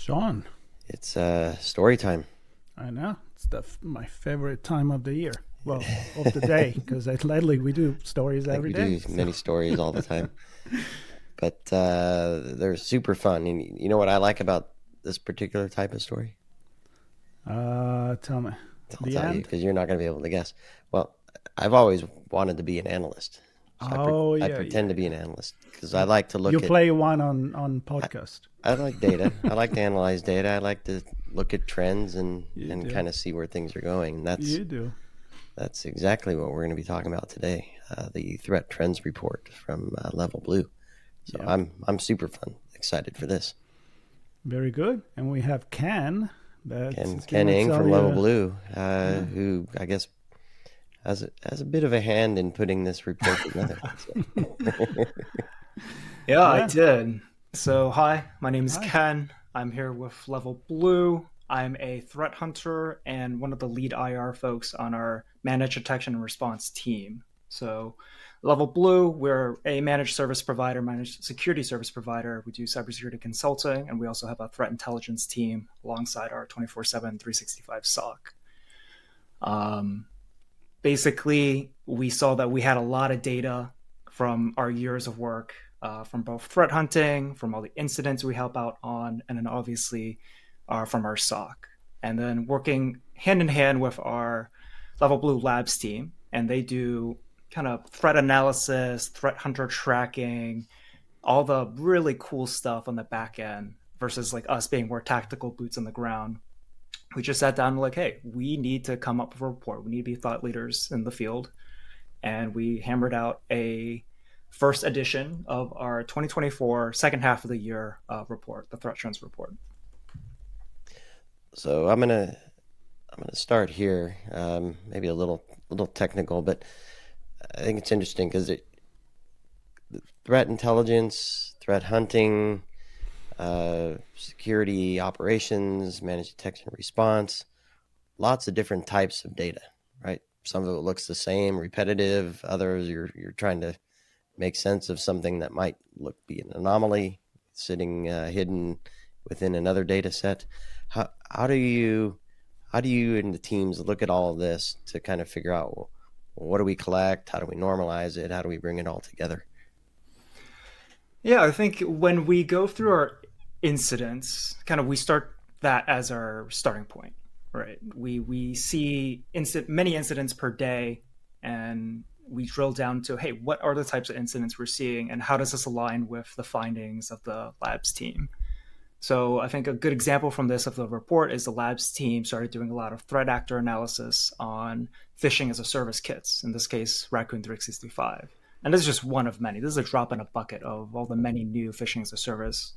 Sean, It's story time. I know it's my favorite time of the year. Well, of the day, because lately we do stories I think every we day. do many stories all the time, but they're super fun. And you know what I like about this particular type of story? Tell me, I'll the tell you end. because you're not going to be able to guess. Well, I've always wanted to be an analyst, so Oh I yeah, pretend yeah, to be yeah. an analyst because I You like to you look at. play one on I, podcast. I like data. I like to analyze data. I like to look at trends and You do, kind of see where things are going. And you do. that's exactly what we're going to be talking about today. The threat trends report from LevelBlue. So Yep, I'm super fun, excited for this. very good. And we have Ken that is Ken gonna Ng tell from you. LevelBlue, Yeah. who I guess has a bit of a hand in putting this report together. Yeah, I Yeah. did. So, hi, my name is Hi. Ken. I'm here with LevelBlue. I'm a threat hunter and one of the lead IR folks on our managed detection and response team. So, LevelBlue, we're a managed service provider, managed security service provider. We do cybersecurity consulting, and we also have a threat intelligence team alongside our 24/7, 365 SOC. Um, Basically, we saw that we had a lot of data from our years of work, from both threat hunting, from all the incidents we help out on, and then obviously from our SOC. And then working hand in hand with our Level Blue Labs team, and they do kind of threat analysis, threat hunter tracking, all the really cool stuff on the back end versus like us being more tactical boots on the ground. We just sat down and like, hey, we need to come up with a report. We need to be thought leaders in the field. And we hammered out a first edition of our 2024 second half of the year report, the threat trends report. So I'm gonna start here, maybe a little technical, but I think it's interesting because threat intelligence, threat hunting, security operations, managed detection and response, lots of different types of data, right? Some of it looks the same, repetitive. Others you're trying to make sense of something that might be an anomaly sitting hidden within another data set. How do you and the teams look at all of this to kind of figure out, well, what do we collect? How do we normalize it? How do we bring it all together? Yeah, I think when we go through our incidents, kind of we start that as our starting point, right? We see many incidents per day, and we drill down to, hey, what are the types of incidents we're seeing, and how does this align with the findings of the labs team? So I think a good example from this of the report is the labs team started doing a lot of threat actor analysis on phishing-as-a-service kits, in this case, Raccoon 365. And this is just one of many. This is a drop in a bucket of all the many new phishing-as-a-service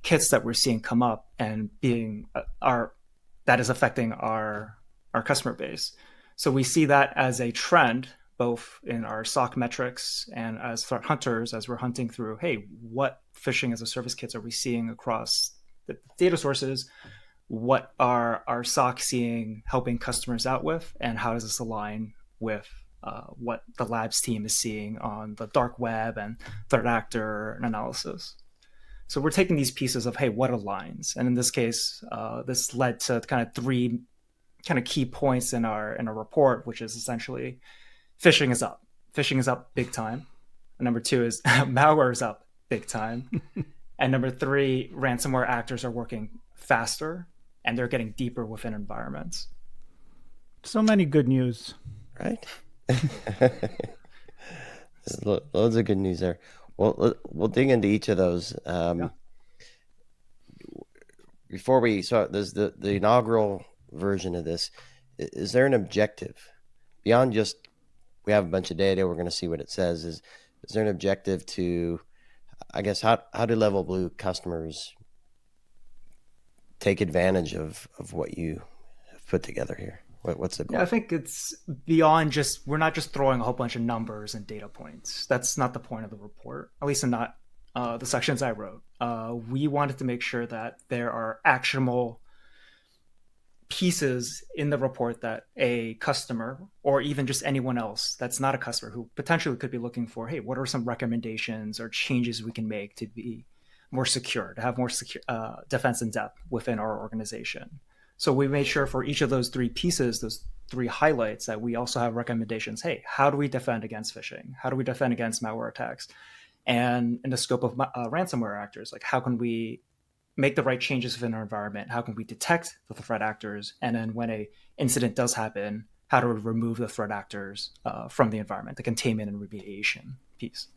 kits that we're seeing come up and being that is affecting our customer base. So we see that as a trend, both in our SOC metrics and as threat hunters, as we're hunting through, hey, what phishing as a service kits are we seeing across the data sources? What are our SOC seeing, helping customers out with, and how does this align with what the labs team is seeing on the dark web and threat actor analysis? So we're taking these pieces of, hey, what aligns? And in this case, this led to kind of three kind of key points in our report, which is essentially phishing is up. Phishing is up big time. And number two is malware is up big time. And number three, ransomware actors are working faster and they're getting deeper within environments. So many good news. Right? Loads of good news there. Well, we'll dig into each of those. Yeah. So there's the inaugural version of this. Is there an objective beyond just we have a bunch of data, we're going to see what it says? Is there an objective to, I guess, how do LevelBlue customers take advantage of what you have put together here? What's the goal? Yeah, I think it's beyond just, we're not just throwing a whole bunch of numbers and data points. That's not the point of the report, at least in not the sections I wrote. We wanted to make sure that there are actionable pieces in the report that a customer or even just anyone else that's not a customer who potentially could be looking for, hey, what are some recommendations or changes we can make to be more secure, to have more secure defense in depth within our organization. So we made sure for each of those three pieces, those three highlights, that we also have recommendations. Hey, how do we defend against phishing? How do we defend against malware attacks? And in the scope of ransomware actors, like how can we make the right changes within our environment? How can we detect the threat actors? And then when a incident does happen, how do we remove the threat actors from the environment, the containment and remediation piece?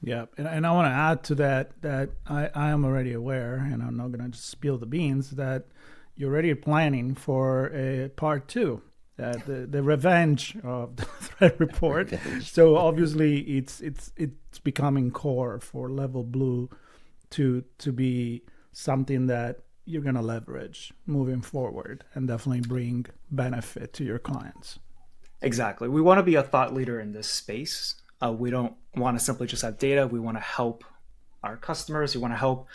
Yeah, and I want to add to that I am already aware, and I'm not going to just spill the beans, that you're already planning for a part two, the revenge of the threat report. So obviously it's becoming core for LevelBlue to be something that you're going to leverage moving forward and definitely bring benefit to your clients. Exactly. We want to be a thought leader in this space. We don't want to simply just have data. We want to help our customers. We want to help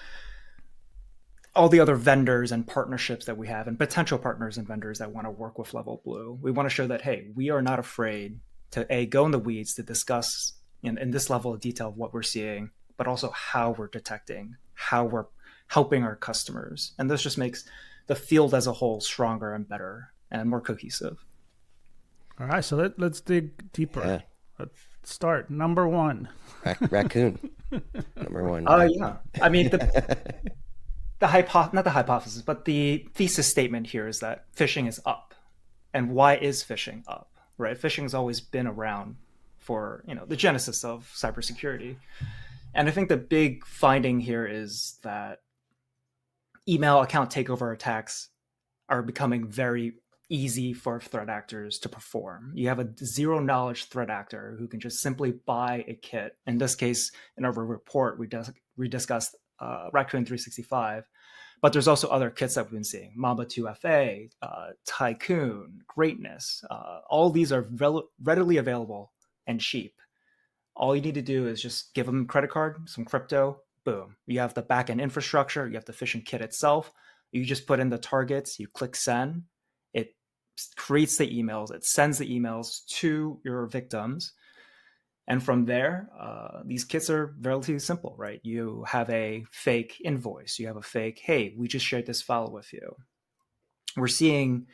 all the other vendors and partnerships that we have, and potential partners and vendors that want to work with LevelBlue. We want to show that, hey, we are not afraid to go in the weeds, to discuss in this level of detail what we're seeing, but also how we're detecting, how we're helping our customers. And this just makes the field as a whole stronger and better and more cohesive. All right, so let's dig deeper. Yeah. Let's start. Number one. Raccoon. Number one. Yeah. I mean, not the hypothesis, but the thesis statement here is that phishing is up. And why is phishing up, right? Phishing has always been around for, the genesis of cybersecurity. And I think the big finding here is that email account takeover attacks are becoming very easy for threat actors to perform. You have a zero knowledge threat actor who can just simply buy a kit. In this case, in our report, we discussed Raccoon 365, but there's also other kits that we've been seeing: Mamba 2FA, Tycoon, Greatness. All these are readily available and cheap. All you need to do is just give them a credit card, some crypto, boom. You have the backend infrastructure, you have the phishing kit itself. You just put in the targets, you click send. It creates the emails, it sends the emails to your victims. And from there, these kits are relatively simple, right? You have a fake invoice. You have a fake, hey, we just shared this file with you. We're seeing,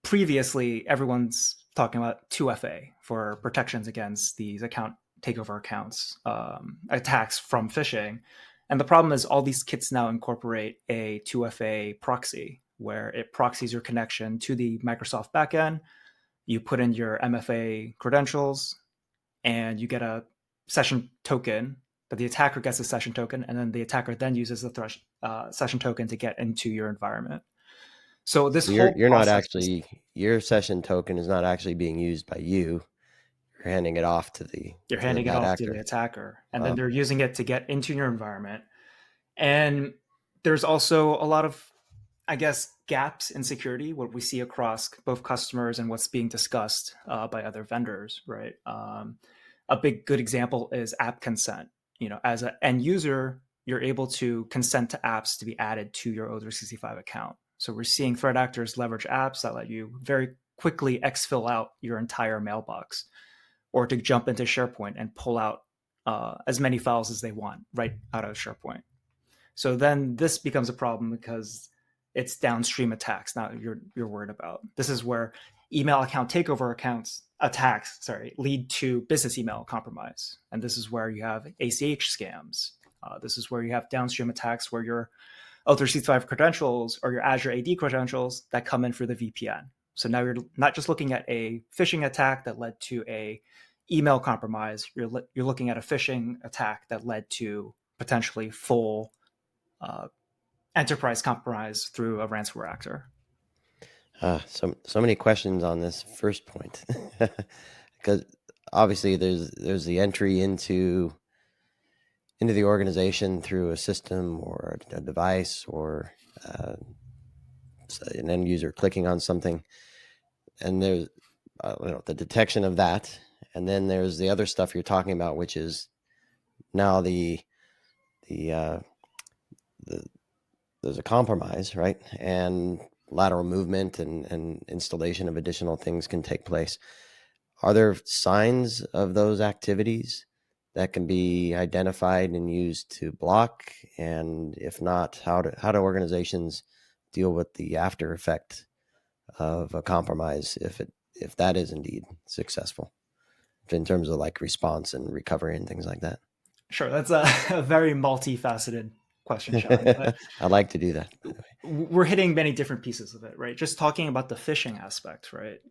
previously everyone's talking about 2FA for protections against these account takeover accounts, attacks from phishing. And the problem is all these kits now incorporate a 2FA proxy, where it proxies your connection to the Microsoft backend. You put in your MFA credentials, and you get a session token, but the attacker gets a session token, and then the attacker then uses the session token to get into your environment. So this you're not actually, your session token is not actually being used by you. You're handing it off to the attacker, and then they're using it to get into your environment. And there's also a lot of, I guess, gaps in security, what we see across both customers and what's being discussed by other vendors, right? A big good example is app consent. As an end user, you're able to consent to apps to be added to your O365 account. So we're seeing threat actors leverage apps that let you very quickly exfil out your entire mailbox, or to jump into SharePoint and pull out as many files as they want right out of SharePoint. So then this becomes a problem because it's downstream attacks now you're worried about. This is where email account takeover attacks lead to business email compromise. And this is where you have ACH scams. This is where you have downstream attacks where your O365 credentials or your Azure AD credentials that come in through the VPN. So now you're not just looking at a phishing attack that led to a email compromise. You're looking at a phishing attack that led to potentially full enterprise compromise through a ransomware actor. So many questions on this first point, because obviously there's the entry into the organization through a system or a device or an end user clicking on something, and there's the detection of that, and then there's the other stuff you're talking about, which is now there's a compromise, right? And lateral movement and installation of additional things can take place. Are there signs of those activities that can be identified and used to block? And if not, how do organizations deal with the after effect of a compromise if that is indeed successful, in terms of like response and recovery and things like that? Sure, that's a very multifaceted question, Sean. But I like to do that. we're hitting many different pieces of it, right? Just talking about the phishing aspect, right?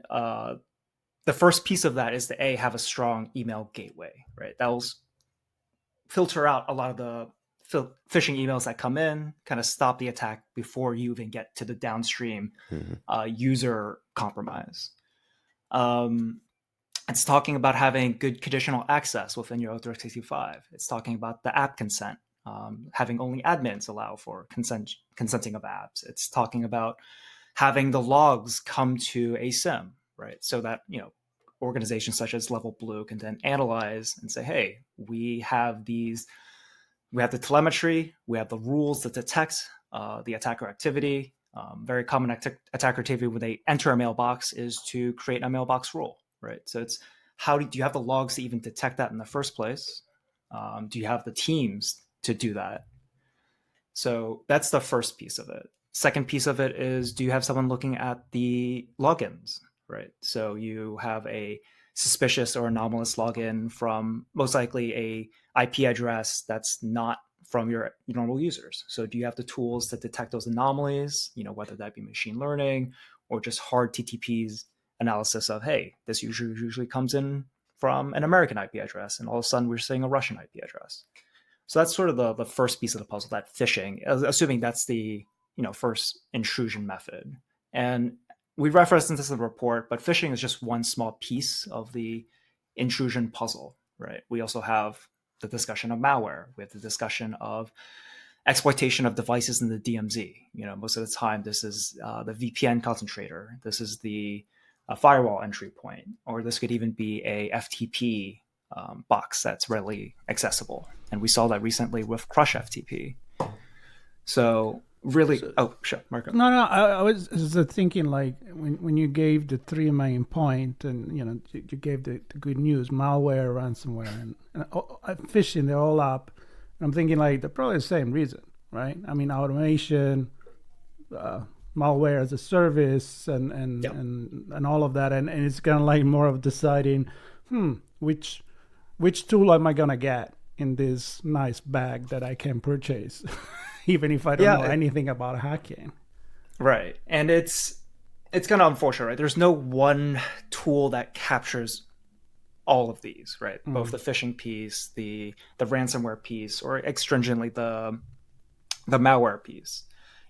The first piece of that is to have a strong email gateway, right? That will filter out a lot of the phishing emails that come in, kind of stop the attack before you even get to the downstream user compromise. It's talking about having good conditional access within your O365. It's talking about the app consent, having only admins allow for consenting of apps. It's talking about having the logs come to a SIM, right? So that, organizations such as LevelBlue can then analyze and say, hey, we have the telemetry, we have the rules that detect the attacker activity. Very common attacker activity when they enter a mailbox is to create a mailbox rule, right? So it's do you have the logs to even detect that in the first place? Do you have the teams to do that? So that's the first piece of it. Second piece of it is, do you have someone looking at the logins, right? So you have a suspicious or anomalous login from most likely a IP address that's not from your normal users. So do you have the tools to detect those anomalies, whether that be machine learning or just hard TTPs analysis of, hey, this usually comes in from an American IP address, and all of a sudden we're seeing a Russian IP address. So that's sort of the first piece of the puzzle, that phishing, assuming that's the first intrusion method. And we referenced this in the report, but phishing is just one small piece of the intrusion puzzle, right? We also have the discussion of malware. We have the discussion of exploitation of devices in the DMZ. Most of the time, this is the VPN concentrator. This is the firewall entry point, or this could even be a FTP box that's readily accessible. And we saw that recently with Crush FTP. So really, sure, Marco. No, I was just thinking, like, when you gave the three main point, and you gave the good news, malware, ransomware, and phishing, they're all up. And I'm thinking, like, they're probably the same reason, right? I mean, automation, malware as a service, and all of that, and it's kind of like more of deciding, which tool am I gonna get in this nice bag that I can purchase, even if I don't know anything about hacking. Right, and it's kind of unfortunate, right? There's no one tool that captures all of these, right? Both the phishing piece, the ransomware piece, or stringently the malware piece.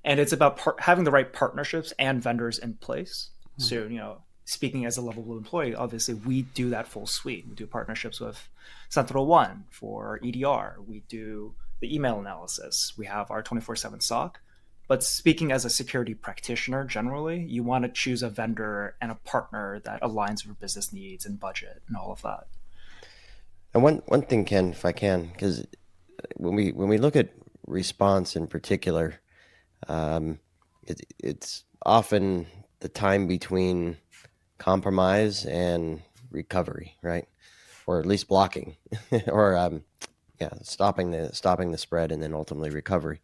And it's about having the right partnerships and vendors in place. So, speaking as a LevelBlue employee, obviously we do that full suite. We do partnerships with SentinelOne for EDR. We do the email analysis. We have our 24/7 SOC. But speaking as a security practitioner, generally, you want to choose a vendor and a partner that aligns with business needs and budget and all of that. And one thing, Ken, if I can, because when we look at response in particular, it's often the time between compromise and recovery, right? Or at least blocking, or stopping the spread and then ultimately recovery.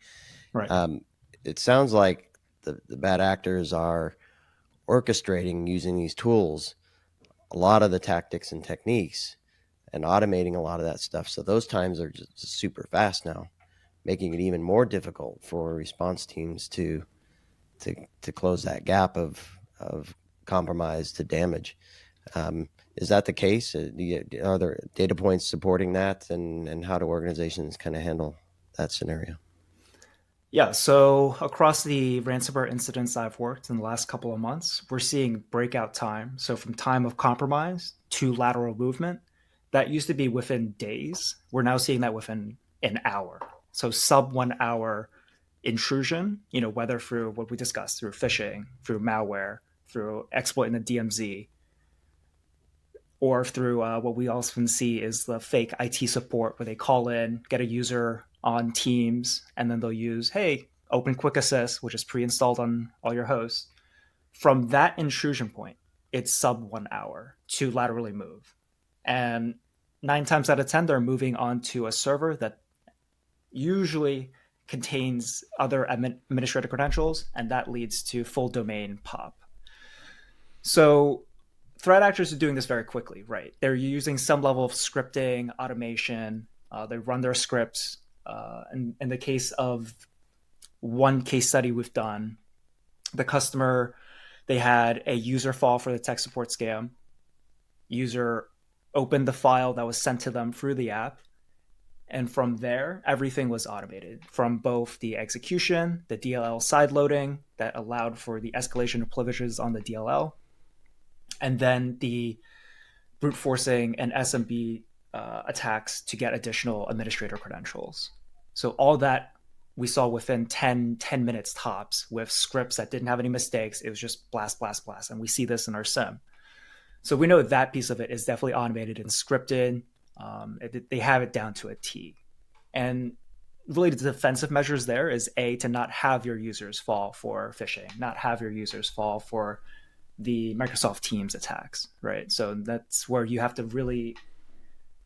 Right. It sounds like the bad actors are orchestrating, using these tools, a lot of the tactics and techniques, and automating a lot of that stuff. So those times are just super fast now, making it even more difficult for response teams to close that gap of compromise to damage. Is that the case? Are there data points supporting that, and how do organizations kind of handle that scenario? Yeah, so across the ransomware incidents I've worked in the last couple of months, we're seeing breakout time. So from time of compromise to lateral movement, that used to be within days. We're now seeing that within an hour. So sub 1 hour intrusion, whether through what we discussed, through phishing, through malware, through exploiting the DMZ, or through what we often see is the fake IT support, where they call in, get a user on Teams, and then they'll use, hey, open Quick Assist, which is pre-installed on all your hosts. From that intrusion point, it's sub 1 hour to laterally move. And 9 times out of 10, they're moving onto a server that usually contains other administrative credentials, and that leads to full domain pop. So threat actors are doing this very quickly, right? They're using some level of scripting, automation. They run their scripts. In the case of one case study we've done, the customer, they had a user fall for the tech support scam. User opened the file that was sent to them through the app. And from there, everything was automated from both the execution, the DLL side loading that allowed for the escalation of privileges on the DLL, and then the brute forcing and SMB attacks to get additional administrator credentials. So all that we saw within 10 minutes tops with scripts that didn't have any mistakes. It was just blast, blast, blast. And we see this in our SIM. So we know that piece of it is definitely automated and scripted. They have it down to a T. And really the defensive measures there is to not have your users fall for phishing, not have your users fall for the Microsoft Teams attacks, right? So that's where you have to really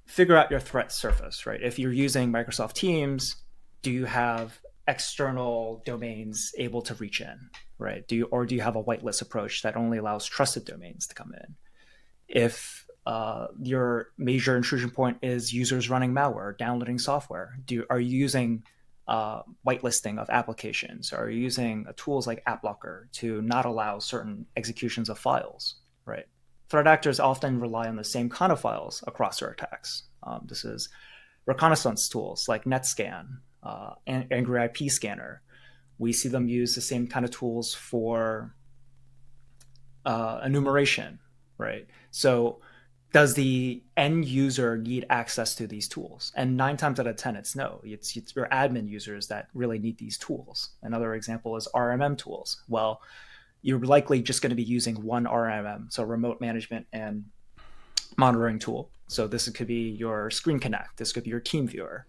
figure out your threat surface, right? If you're using Microsoft Teams, do you have external domains able to reach in, right? Do you have a whitelist approach that only allows trusted domains to come in? If your major intrusion point is users running malware, downloading software, are you using whitelisting of applications? Are you using tools like AppLocker to not allow certain executions of files, right? Threat actors often rely on the same kind of files across their attacks. This is reconnaissance tools like NetScan, Angry IP Scanner. We see them use the same kind of tools for enumeration, right? So does the end user need access to these tools? And 9 times out of 10, it's no. It's your admin users that really need these tools. Another example is RMM tools. Well, you're likely just going to be using one RMM, so remote management and monitoring tool. So this could be your Screen Connect. This could be your Team Viewer.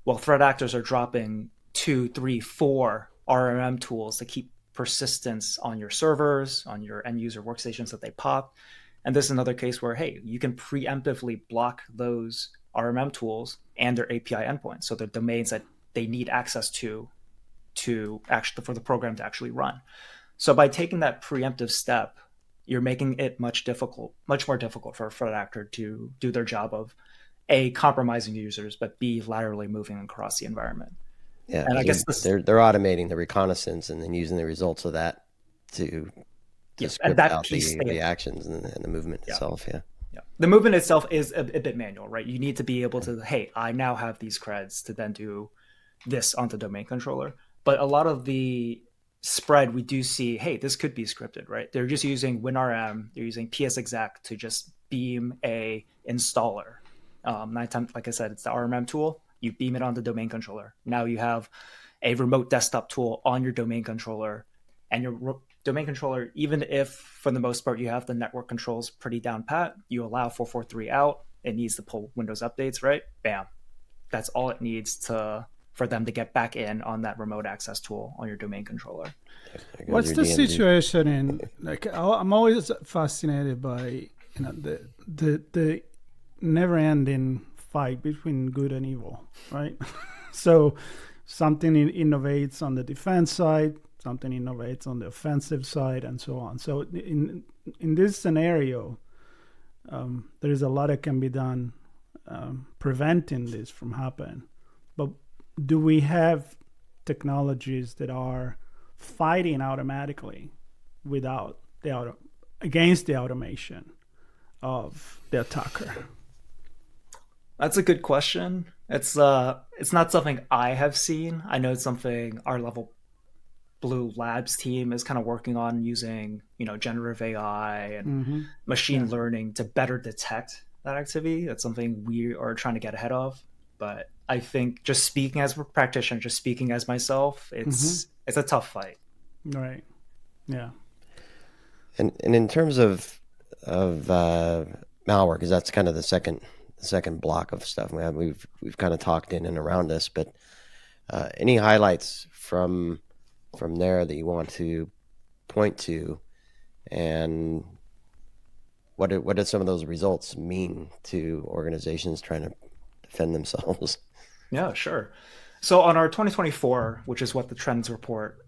Well, threat actors are dropping 2, 3, 4 RMM tools to keep persistence on your servers, on your end user workstations that they pop. And this is another case where, hey, you can preemptively block those RMM tools and their API endpoints. So the domains that they need access to actually for the program to actually run. So by taking that preemptive step, you're making it much more difficult for a threat actor to do their job of A, compromising users, but B, laterally moving across the environment. Yeah, and I guess they're automating the reconnaissance and then using the results of that to script out the actions and the movement itself. Yeah. The movement itself is a bit manual, right? You need to be able to, hey, I now have these creds to then do this on the domain controller. But a lot of the spread, we do see, hey, this could be scripted, right? They're just using WinRM, they're using PsExec to just beam a installer. 9 times, like I said, it's the RMM tool. You beam it on the domain controller. Now you have a remote desktop tool on your domain controller, and your domain controller, even if for the most part you have the network controls pretty down pat, you allow 443 out. It needs to pull Windows updates, right? Bam. That's all it needs for them to get back in on that remote access tool on your domain controller. What's the situation in, like, I'm always fascinated by, the never-ending fight between good and evil, right? So something innovates on the defense side, something innovates on the offensive side, and so on. So in this scenario, there is a lot that can be done preventing this from happening. But do we have technologies that are fighting automatically without against the automation of the attacker? That's a good question. It's not something I have seen. I know it's something our LevelBlue Labs team is kind of working on, using generative AI and machine learning to better detect that activity. That's something we are trying to get ahead of. But I think, just speaking as a practitioner, just speaking as myself, it's a tough fight. Right. Yeah. And in terms of malware, because that's kind of the second block of stuff we've kind of talked in and around this, but any highlights from there that you want to point to, and what do some of those results mean to organizations trying to defend themselves? Yeah, sure. So on our 2024, which is what the trends report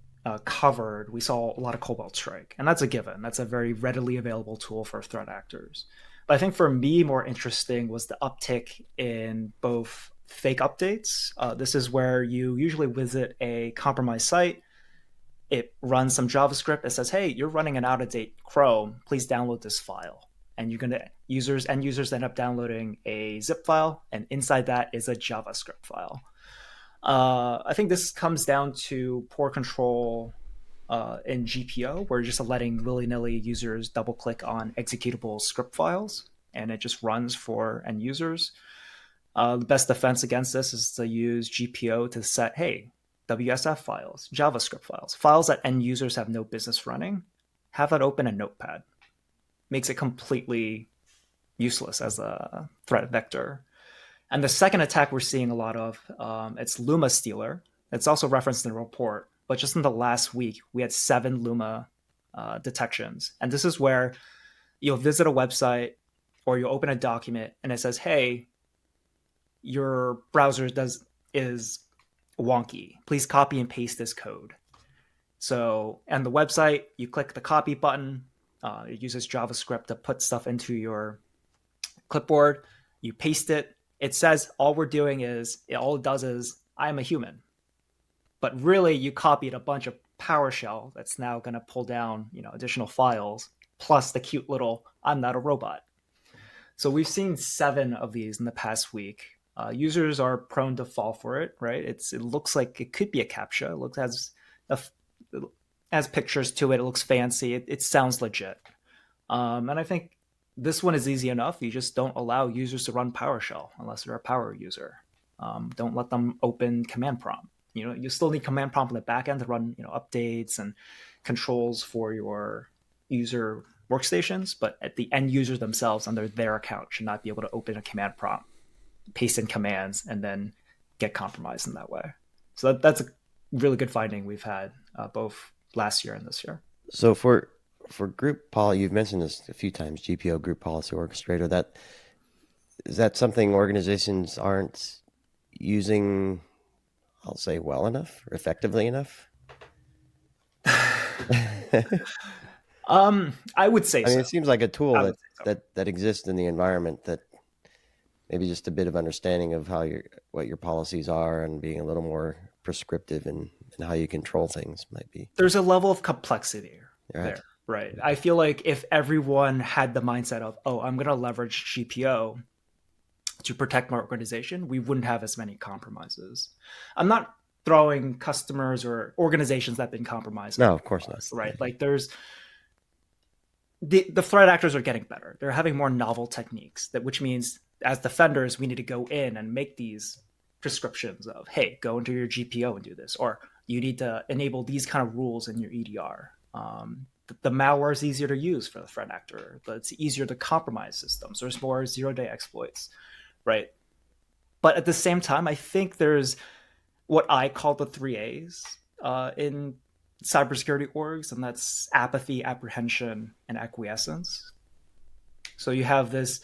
covered, we saw a lot of Cobalt Strike, and that's a given. That's a very readily available tool for threat actors. But I think for me, more interesting was the uptick in both fake updates. This is where you usually visit a compromised site. It runs some JavaScript. It says, "Hey, you're running an out-of-date Chrome. Please download this file." And you're gonna end users end up downloading a zip file, and inside that is a JavaScript file. I think this comes down to poor control in GPO, where you're just letting willy-nilly users double-click on executable script files, and it just runs for end users. The best defense against this is to use GPO to set, hey, WSF files, JavaScript files that end users have no business running, have that open in Notepad. Makes it completely useless as a threat vector. And the second attack we're seeing a lot of, it's Luma Stealer. It's also referenced in the report, but just in the last week, we had 7 Luma detections. And this is where you'll visit a website or you'll open a document and it says, hey, your browser is wonky. Please copy and paste this code. So, and the website, you click the copy button. It uses JavaScript to put stuff into your clipboard. You paste it. It says all it does is I'm a human. But really, you copied a bunch of PowerShell that's now going to pull down, additional files, plus the cute little I'm not a robot. So we've seen 7 of these in the past week. Users are prone to fall for it, right? It looks like it could be a CAPTCHA. It has pictures to it. It looks fancy. It sounds legit. And I think this one is easy enough. You just don't allow users to run PowerShell unless they're a power user. Don't let them open command prompt. You still need command prompt in the back end to run, updates and controls for your user workstations. But at the end users themselves, under their account, should not be able to open a command prompt, paste in commands, and then get compromised in that way. So that's a really good finding we've had both last year and this year. So for group policy, you've mentioned this a few times, GPO, Group Policy Orchestrator. Is that something organizations aren't using, I'll say, well enough or effectively enough? I would say so. It seems like a tool that exists in the environment, that maybe just a bit of understanding of what your policies are and being a little more prescriptive in how you control things might be. There's a level of complexity there, right? I feel like if everyone had the mindset of, I'm going to leverage GPO to protect my organization, we wouldn't have as many compromises. I'm not throwing customers or organizations that have been compromised. No, of course not. Right? Like there's the threat actors are getting better. They're having more novel techniques, which means as defenders, we need to go in and make these prescriptions of, hey, go into your GPO and do this, or you need to enable these kind of rules in your EDR. The malware is easier to use for the threat actor, but it's easier to compromise systems. There's more zero-day exploits, right? But at the same time, I think there's what I call the 3 A's in cybersecurity orgs, and that's apathy, apprehension, and acquiescence. So you have this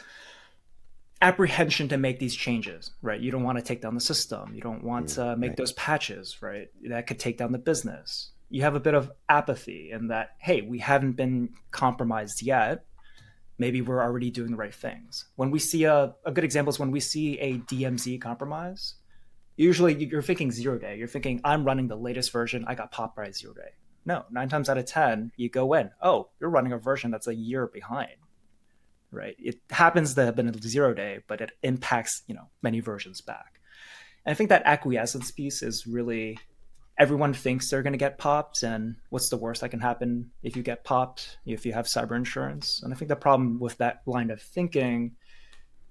apprehension to make these changes, right? You don't want to take down the system. You don't want to make those patches, right? That could take down the business. You have a bit of apathy in that, hey, we haven't been compromised yet. Maybe we're already doing the right things. When we see a good example is when we see a DMZ compromise, usually you're thinking 0 day. You're thinking, I'm running the latest version. I got popped by 0 day. No, 9 times out of 10, you go in, you're running a version that's a year behind. Right? It happens to have been a 0 day, but it impacts, many versions back. And I think that acquiescence piece is really, everyone thinks they're going to get popped, and what's the worst that can happen if you get popped, if you have cyber insurance? And I think the problem with that line of thinking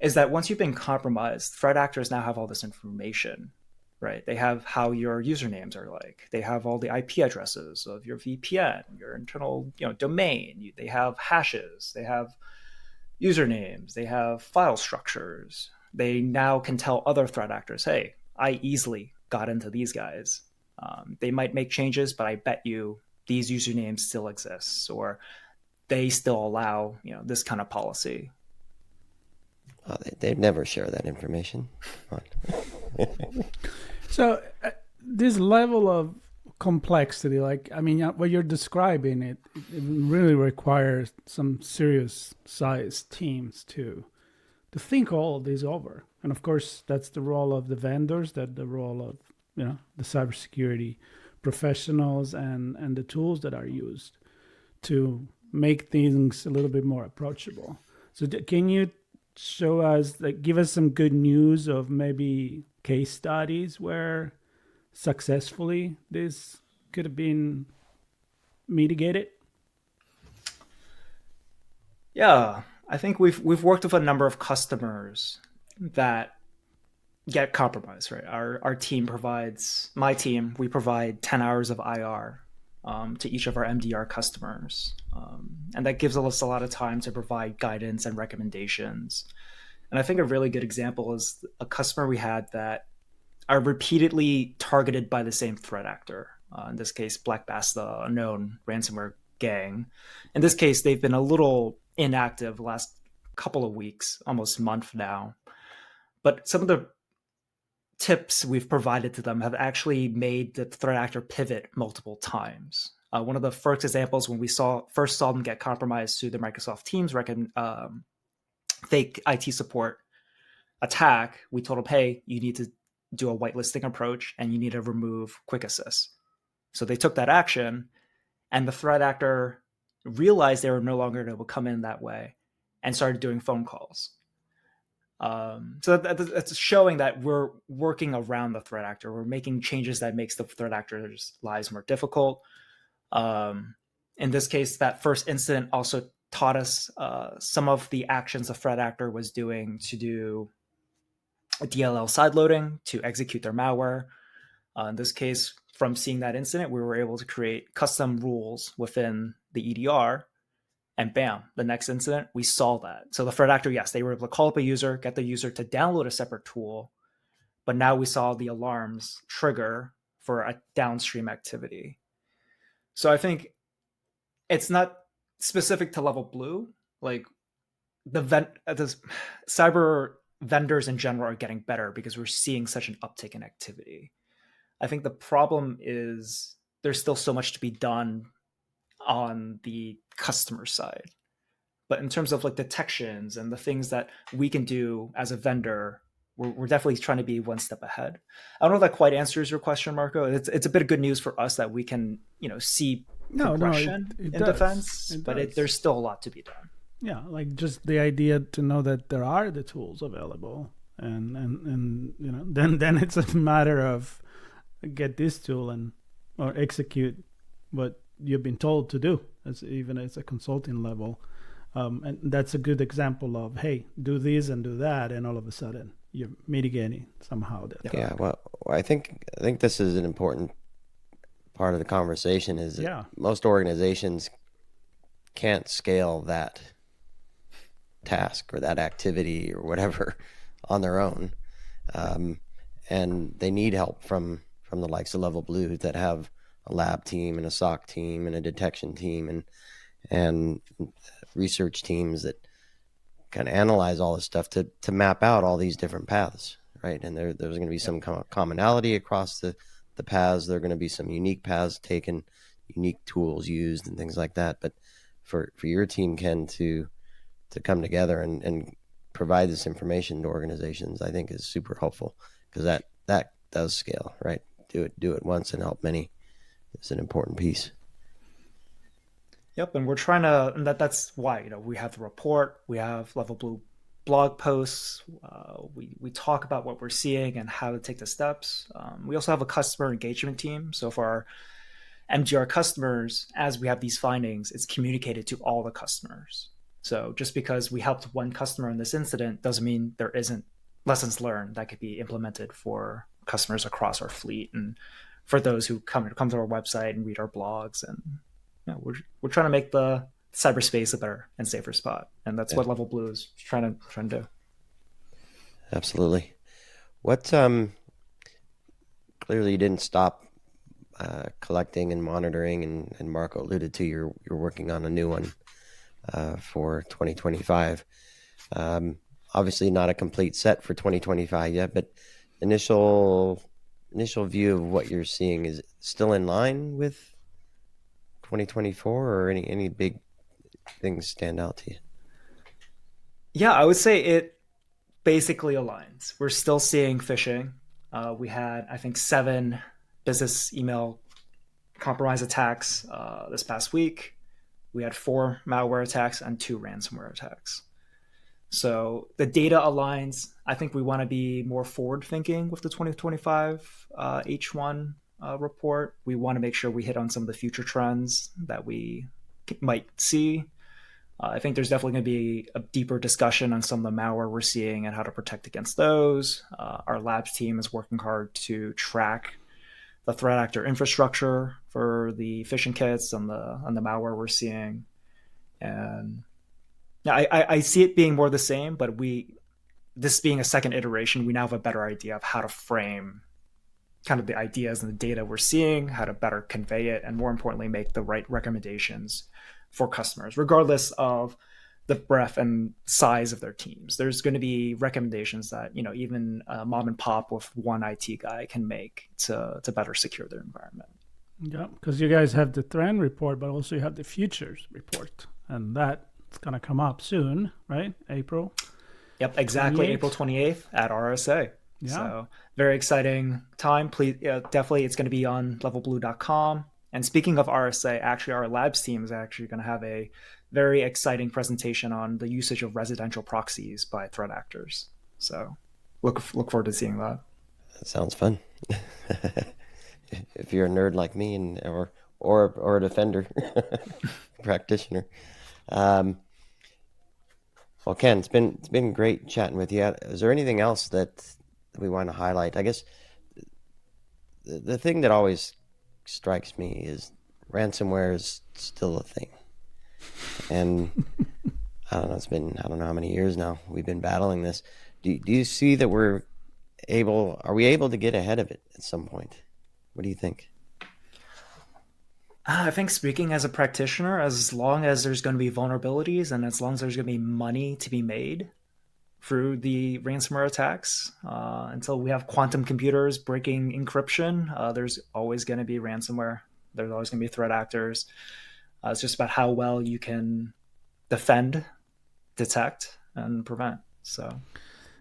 is that once you've been compromised, threat actors now have all this information, right? They have how your usernames are like. They have all the IP addresses of your VPN, your internal, domain. They have hashes. They have usernames, they have file structures. They now can tell other threat actors, hey, I easily got into these guys. They might make changes, but I bet you these usernames still exist. Or they still allow this kind of policy. They'd never share that information. So this level of complexity, what you're describing, it really requires some serious size teams to think all of this over. And of course, that's the role of the vendors, that the role of the cybersecurity professionals and the tools that are used to make things a little bit more approachable. So can you show us, give us some good news of maybe case studies where successfully this could have been mitigated? Yeah, I think we've worked with a number of customers that get compromised, right? Our team we provide 10 hours of IR to each of our MDR customers. And that gives us a lot of time to provide guidance and recommendations. And I think a really good example is a customer we had that are repeatedly targeted by the same threat actor. In this case, Black Bass, the known ransomware gang. In this case, they've been a little inactive the last couple of weeks, almost month now. But some of the tips we've provided to them have actually made the threat actor pivot multiple times. One of the first examples, when we first saw them get compromised through the Microsoft Teams fake IT support attack, we told them, hey, you need to do a whitelisting approach and you need to remove Quick Assist. So they took that action, and the threat actor realized they were no longer able to come in that way and started doing phone calls. So that's showing that we're working around the threat actor. We're making changes that makes the threat actor's lives more difficult. In this case, that first incident also taught us some of the actions the threat actor was doing to do DLL sideloading to execute their malware. In this case, from seeing that incident, we were able to create custom rules within the EDR, and bam, the next incident, we saw that. So the threat actor, yes, they were able to call up a user, get the user to download a separate tool, but now we saw the alarms trigger for a downstream activity. So I think it's not specific to LevelBlue. Like the cyber vendors in general are getting better because we're seeing such an uptick in activity. I think the problem is there's still so much to be done on the customer side. But in terms of detections and the things that we can do as a vendor, we're definitely trying to be one step ahead. I don't know if that quite answers your question, Marco. It's a bit of good news for us that we can see progression in defense, but there's still a lot to be done. Yeah, just the idea to know that there are the tools available, and then it's a matter of get this tool or execute what you've been told to do, even as a consulting level. And that's a good example of, hey, do this and do that, and all of a sudden you're mitigating somehow that. Yeah, well, I think this is an important part of the conversation, is that most organizations can't scale that task or that activity or whatever on their own, and they need help from the likes of LevelBlue that have a lab team and a SOC team and a detection team and research teams that kind of analyze all this stuff to map out all these different paths, right? And there's going to be some commonality across the paths. There are going to be some unique paths taken, unique tools used, and things like that. But for your team, Ken, to come together and provide this information to organizations, I think is super helpful, because that does scale, right? Do it once and help many is an important piece. Yep, and we're trying to, and that's why we have the report, we have LevelBlue blog posts, we talk about what we're seeing and how to take the steps. We also have a customer engagement team. So for our MDR customers, as we have these findings, it's communicated to all the customers. So just because we helped one customer in this incident doesn't mean there isn't lessons learned that could be implemented for customers across our fleet, and for those who come to our website and read our blogs. And we're trying to make the cyberspace a better and safer spot, and that's what LevelBlue is trying to do. Absolutely. What clearly you didn't stop collecting and monitoring, and Marco alluded to you're working on a new one. for 2025. Obviously not a complete set for 2025 yet, but initial view of what you're seeing, is it still in line with 2024, or any big things stand out to you? Yeah, I would say it basically aligns. We're still seeing phishing. We had, I think, 7 business email compromise attacks this past week. We had 4 malware attacks and 2 ransomware attacks. So the data aligns. I think we want to be more forward thinking with the 2025 H1 report. We want to make sure we hit on some of the future trends that we might see. I think there's definitely going to be a deeper discussion on some of the malware we're seeing and how to protect against those. Our labs team is working hard to track the threat actor infrastructure for the phishing kits and the malware we're seeing. And I see it being more the same, but this being a second iteration, we now have a better idea of how to frame kind of the ideas and the data we're seeing, how to better convey it, and more importantly, make the right recommendations for customers, regardless of the breadth and size of their teams. There's going to be recommendations that, even a mom and pop with one IT guy can make to better secure their environment. Yeah, because you guys have the trend report, but also you have the futures report, and that's going to come up soon, right? April? Yep, exactly. 28th. April 28th at RSA. Yeah. So very exciting time. Please, definitely, it's going to be on levelblue.com. And speaking of RSA, actually, our labs team is actually going to have a very exciting presentation on the usage of residential proxies by threat actors. So look forward to seeing that. That sounds fun. If you're a nerd like me, or a defender practitioner. Well, Ken, it's been great chatting with you. Is there anything else that we want to highlight? I guess the thing that always strikes me is ransomware is still a thing, and I don't know. It's been, I don't know how many years now we've been battling this. Do you see that are we able to get ahead of it at some point? What do you think? I think, speaking as a practitioner, as long as there's going to be vulnerabilities and as long as there's going to be money to be made through the ransomware attacks, until we have quantum computers breaking encryption, there's always going to be ransomware. There's always going to be threat actors. It's just about how well you can defend, detect, and prevent. So,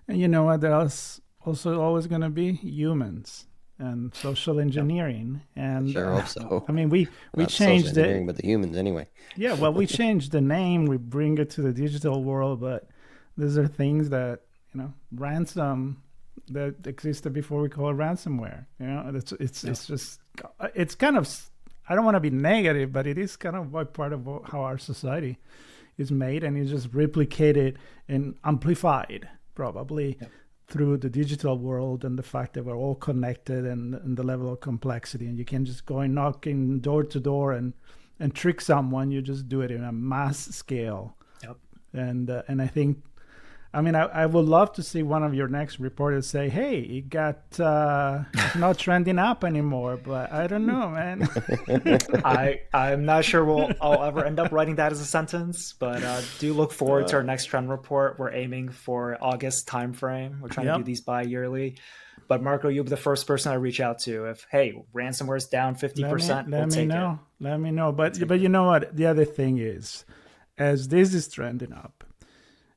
and you know what? There's also always going to be humans and social engineering. And Sure hope so. I mean, we Not changed social it, but the humans anyway. Yeah, well, we changed the name, we bring it to the digital world, but these are things that, ransom that existed before we call it ransomware. It's just, it's kind of, I don't want to be negative, but it is kind of part of how our society is made, and it's just replicated and amplified probably through the digital world and the fact that we're all connected and the level of complexity, and you can just go and knocking door to door and trick someone. You just do it in a mass scale. Yep. And I think, I would love to see one of your next reporters say, hey, it got not trending up anymore, but I don't know, man. I'm not sure I'll ever end up writing that as a sentence, but do look forward to our next trend report. We're aiming for August timeframe. We're trying to do these bi-yearly. But Marco, you'll be the first person I reach out to if, hey, ransomware is down 50%. Let me know. But you know what? The other thing is, as this is trending up,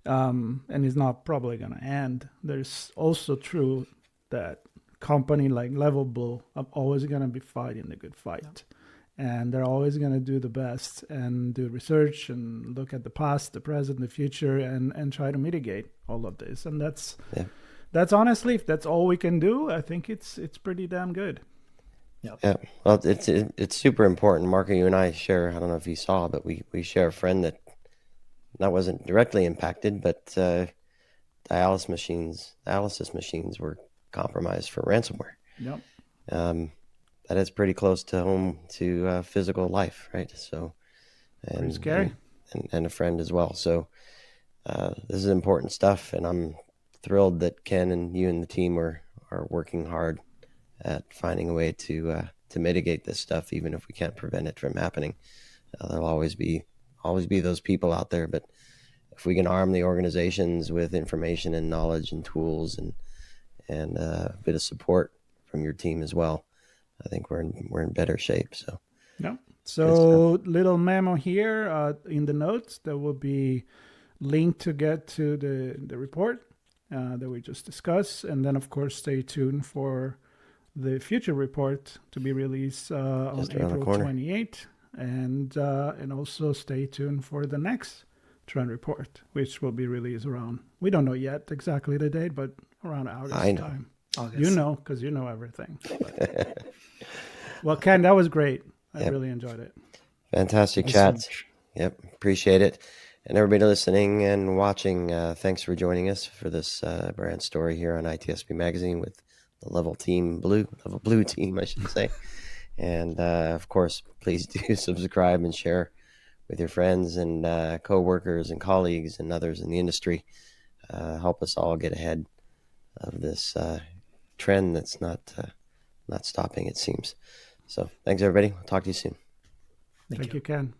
and it's not probably going to end, there's also true that company like LevelBlue are always going to be fighting the good fight. And they're always going to do the best and do research and look at the past, the present, the future, and try to mitigate all of this. And that's honestly, if that's all we can do, I think it's pretty damn good. Yep. Yeah. Well, it's super important. Marco, you and I share, I don't know if you saw, but we share a friend that wasn't directly impacted, but dialysis machines were compromised for ransomware. Yep. That is pretty close to home to physical life, right? So, pretty scary. And a friend as well. So this is important stuff, and I'm thrilled that Ken and you and the team are working hard at finding a way to mitigate this stuff, even if we can't prevent it from happening. There'll always be always be those people out there, but if we can arm the organizations with information and knowledge and tools and a bit of support from your team as well, I think we're in better shape. So no. So little memo here in the notes, there will be link to get to the report that we just discussed, and then of course stay tuned for the future report to be released on April 28th, and also stay tuned for the next trend report, which will be released around, we don't know yet exactly the date, but around August time. August. You know, because you know everything. Well, Ken, that was great. I really enjoyed it. Fantastic chats. Yep, appreciate it. And everybody listening and watching, thanks for joining us for this brand story here on ITSP Magazine with the LevelBlue team, I should say. And of course, please do subscribe and share with your friends and co-workers and colleagues and others in the industry. Help us all get ahead of this trend that's not stopping, it seems. So thanks, everybody. We'll talk to you soon. Thank you, Ken.